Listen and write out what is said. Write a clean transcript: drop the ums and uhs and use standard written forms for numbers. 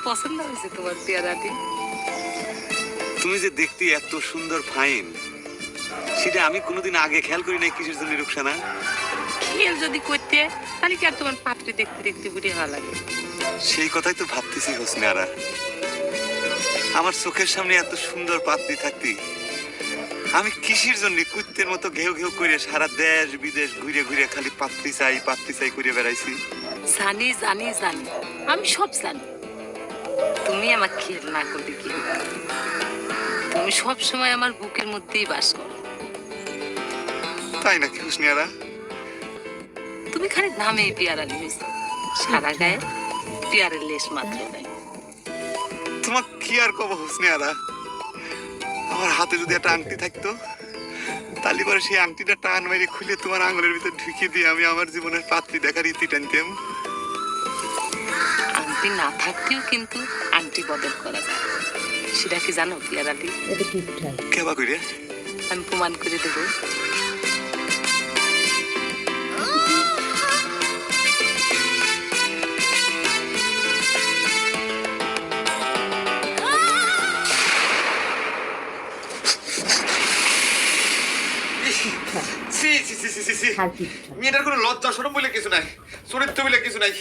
পছন্দ হয়েছে তোমার পেয়ারাটি? তুমি যে দেখতে এত সুন্দর ফাইন, সেটা আমি কোনোদিন আগে খেয়াল করি নাই। কিসের জন্য রুকসানা? খেল যদি করতে তাহলে কি আর তোমার পাত্রে দেখতে দেখতে বুড়ি হওয়া লাগে? সেই কথাই তো ভাবতেছি হোসনিয়ারা। আমার চোখের সামনে এত সুন্দর পাত্রী থাকতি, আমি কিসের জন্য কুত্তের মতো ঘেউ ঘেউ করে সারা দেশ বিদেশ ঘুরে ঘুরে খালি পাত্রী চাই করে বেড়াইছি। জানি জানি জানি, আমি সব জানি। তুমি আমার খেল না করলে কি হবে? তুমি সব সময় আমার বুকের মধ্যেই বাস করো। তাই নাকি হোসনিয়ারা? তুমি খালি নামে পেয়ারালি হয়েছ, সারা গায়ে পেয়ারের লেশ মাত্র নাই। তোমার কি আর কব হোসনিয়ারা, আমার হাতে যদি একটা আংটি থাকতো, তাহলে পরে সেই আংটিটা টান মেরে খুলে তোমার আঙুলের ভিতর ঢুকিয়ে দিয়ে আমি আমার জীবনের পাত্রী দেখার ইতি টানতাম। আংটি না থাকতেও কিন্তু আংটি বদল করা যায়, সেটা কি জানো পেয়ারালি? কেবা কইরে? আমি প্রমাণ করে দেবো। মেয়েটার কোনো লজ্জা সরম বলে কিছু নাই, চরিত্র বলে কিছু নাই।